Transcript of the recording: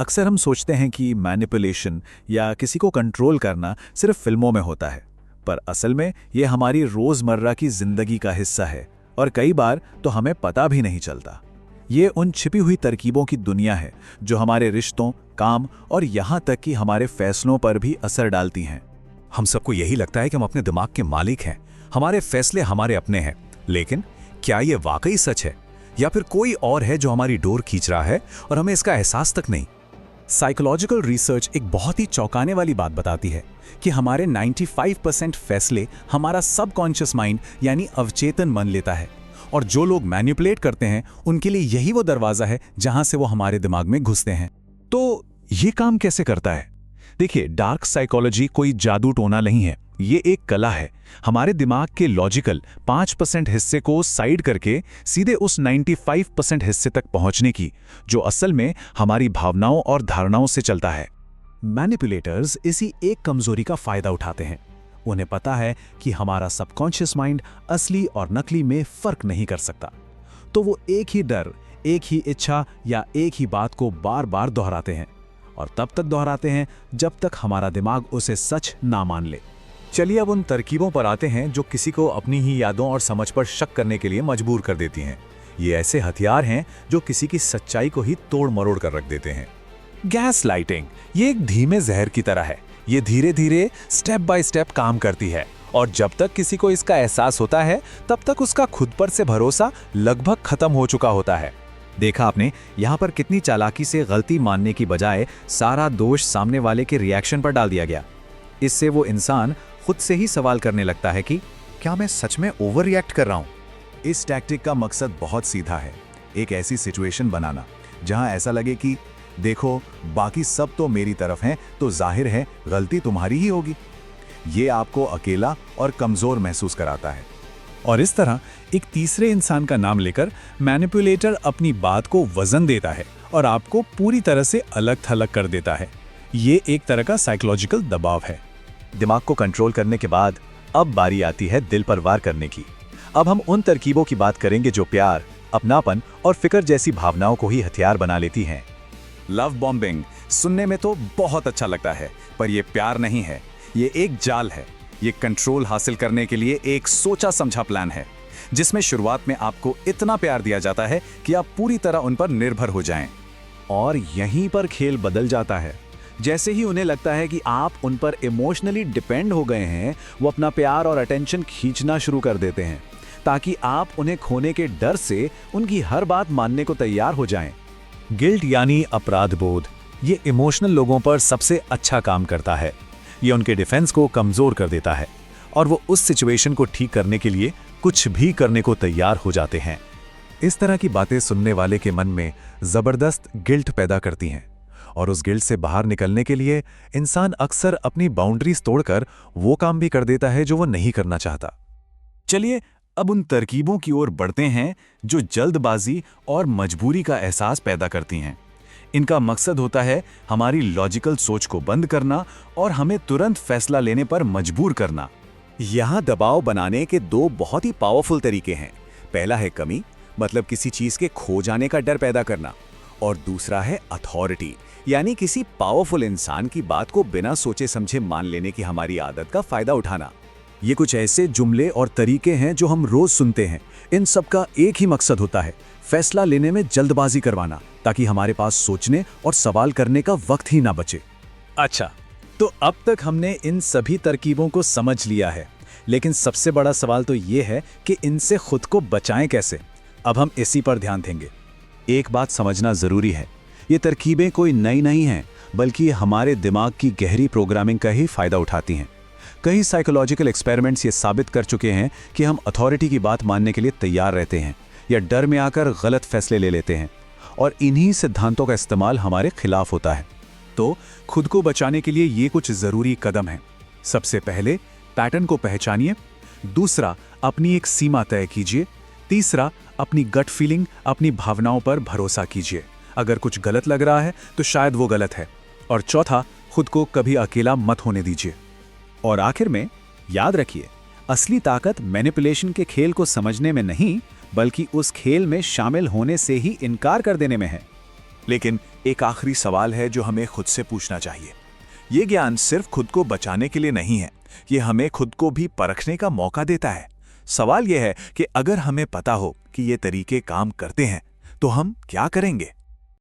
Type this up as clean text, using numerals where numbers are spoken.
अक्सर हम सोचते हैं कि मैनिपुलेशन या किसी को कंट्रोल करना सिर्फ फिल्मों में होता है, पर असल में ये हमारी रोज़मर्रा की ज़िंदगी का हिस्सा है और कई बार तो हमें पता भी नहीं चलता। ये उन छिपी हुई तरकीबों की दुनिया है जो हमारे रिश्तों, काम और यहाँ तक कि हमारे फैसलों पर भी असर डालती हैं। हम सबको यही लगता है कि हम अपने दिमाग के मालिक हैं, हमारे फैसले हमारे अपने हैं, लेकिन क्या ये वाकई सच है या फिर कोई और है जो हमारी डोर खींच रहा है और हमें इसका एहसास तक नहीं? साइकोलॉजिकल रिसर्च एक बहुत ही चौंकाने वाली बात बताती है कि हमारे 95% फैसले हमारा सबकॉन्शियस माइंड यानी अवचेतन मन लेता है, और जो लोग मैनिपुलेट करते हैं उनके लिए यही वो दरवाजा है जहां से वो हमारे दिमाग में घुसते हैं। तो ये काम कैसे करता है? देखिए, डार्क साइकोलॉजी कोई जादू टोना नहीं है, ये एक कला है हमारे दिमाग के लॉजिकल 5% हिस्से को साइड करके सीधे उस 95% हिस्से तक पहुंचने की, जो असल में हमारी भावनाओं और धारणाओं से चलता है। मैनिपुलेटर्स इसी एक कमजोरी का फायदा उठाते हैं। उन्हें पता है कि हमारा सबकॉन्शियस माइंड असली और नकली में फर्क नहीं कर सकता, तो वो एक ही डर, एक ही इच्छा या एक ही बात को बार बार दोहराते हैं, और तब तक दोहराते हैं जब तक हमारा दिमाग उसे सच ना मान ले। चलिए अब उन तरकीबों पर आते हैं जो किसी को अपनी ही यादों और समझ पर शक करने के लिए मजबूर कर देती हैं। ये ऐसे हथियार हैं जो किसी की सच्चाई को ही तोड़ मरोड़ कर रख देते हैं। गैस लाइटिंग ये एक धीमे जहर की तरह है। ये धीरे धीरे स्टेप बाय स्टेप काम करती है, और जब तक किसी को इसका एहसास होता है तब तक उसका खुद पर से भरोसा लगभग खत्म हो चुका होता है। देखा आपने यहाँ पर कितनी चालाकी से गलती मानने की बजाय सारा दोष सामने वाले के रिएक्शन पर डाल दिया गया। इससे वो इंसान खुद से ही सवाल करने लगता है कि क्या मैं सच में ओवर रिएक्ट कर रहा हूँ। इस टैक्टिक का मकसद बहुत सीधा है, एक ऐसी सिचुएशन बनाना जहां ऐसा लगे कि देखो बाकी सब तो मेरी तरफ हैं, तो जाहिर है गलती तुम्हारी ही होगी। ये आपको अकेला और कमजोर महसूस कराता है। और इस तरह एक तीसरे इंसान का नाम लेकर मैनिपुलेटर अपनी बात को वजन देता है और आपको पूरी तरह से अलग थलग कर देता है। ये एक तरह का साइकोलॉजिकल दबाव है। दिमाग को कंट्रोल करने के बाद अब बारी आती है दिल पर वार करने की। अब हम उन तरकीबों की बात करेंगे जो प्यार, अपनापन और फिक्र जैसी भावनाओं को ही हथियार बना लेती हैं। लव बॉम्बिंग सुनने में तो बहुत अच्छा लगता है, पर यह प्यार नहीं है, ये एक जाल है। ये कंट्रोल हासिल करने के लिए एक सोचा समझा प्लान है, जिसमें शुरुआत में आपको इतना प्यार दिया जाता है कि आप पूरी तरह उन पर निर्भर हो जाएं। और यहीं पर खेल बदल जाता है। जैसे ही उन्हें लगता है कि आप उन पर इमोशनली डिपेंड हो गए हैं, वो अपना प्यार और अटेंशन खींचना शुरू कर देते हैं, ताकि आप उन्हें खोने के डर से उनकी हर बात मानने को तैयार हो जाएं। गिल्ट यानी अपराध बोध, ये इमोशनल लोगों पर सबसे अच्छा काम करता है। ये उनके डिफेंस को कमजोर कर देता है और वो उस सिचुएशन को ठीक करने के लिए कुछ भी करने को तैयार हो जाते हैं। इस तरह की बातें सुनने वाले के मन में जबरदस्त गिल्ट पैदा करती हैं, और उस गिल्ट से बाहर निकलने के लिए इंसान अक्सर अपनी बाउंड्रीज तोड़कर वो काम भी कर देता है जो वो नहीं करना चाहता। चलिए अब उन तरकीबों की ओर बढ़ते हैं जो जल्दबाजी और मजबूरी का एहसास पैदा करती हैं। इनका मकसद होता है हमारी लॉजिकल सोच को बंद करना और हमें तुरंत फैसला लेने पर मजबूर करना। यहाँ दबाव बनाने के दो बहुत ही पावरफुल तरीके हैं। पहला है कमी, मतलब किसी चीज के खो जाने का डर पैदा करना, और दूसरा है अथॉरिटी, यानी किसी पावरफुल इंसान की बात को बिना सोचे समझे मान लेने की हमारी आदत का फायदा उठाना। ये कुछ ऐसे जुमले और तरीके हैं जो हम रोज सुनते हैं। इन सब का एक ही मकसद होता है, फैसला लेने में जल्दबाजी करवाना, ताकि हमारे पास सोचने और सवाल करने का वक्त ही ना बचे। अच्छा, तो अब तक हमने इन सभी तरकीबों को समझ लिया है, लेकिन सबसे बड़ा सवाल तो ये है कि इनसे खुद को बचाएं कैसे। अब हम इसी पर ध्यान देंगे। एक बात समझना जरूरी है, ये तरकीबें कोई नई नहीं हैं, बल्कि हमारे दिमाग की गहरी प्रोग्रामिंग का ही फायदा उठाती हैं। कई साइकोलॉजिकल एक्सपेरिमेंट्स ये साबित कर चुके हैं कि हम अथॉरिटी की बात मानने के लिए तैयार रहते हैं या डर में आकर गलत फैसले ले लेते हैं, और इन्हीं सिद्धांतों का इस्तेमाल हमारे खिलाफ होता है। तो खुद को बचाने के लिए ये कुछ जरूरी कदम हैं। सबसे पहले पैटर्न को पहचानिए। दूसरा, अपनी एक सीमा तय कीजिए। तीसरा, अपनी गट फीलिंग, अपनी भावनाओं पर भरोसा कीजिए। अगर कुछ गलत लग रहा है तो शायद वो गलत है। और चौथा, खुद को कभी अकेला मत होने दीजिए। और आखिर में याद रखिए, असली ताकत मैनिपुलेशन के खेल को समझने में नहीं, बल्कि उस खेल में शामिल होने से ही इनकार कर देने में है। लेकिन एक आखिरी सवाल है जो हमें खुद से पूछना चाहिए। ये ज्ञान सिर्फ खुद को बचाने के लिए नहीं है, ये हमें खुद को भी परखने का मौका देता है। सवाल यह है कि अगर हमें पता हो कि ये तरीके काम करते हैं, तो हम क्या करेंगे?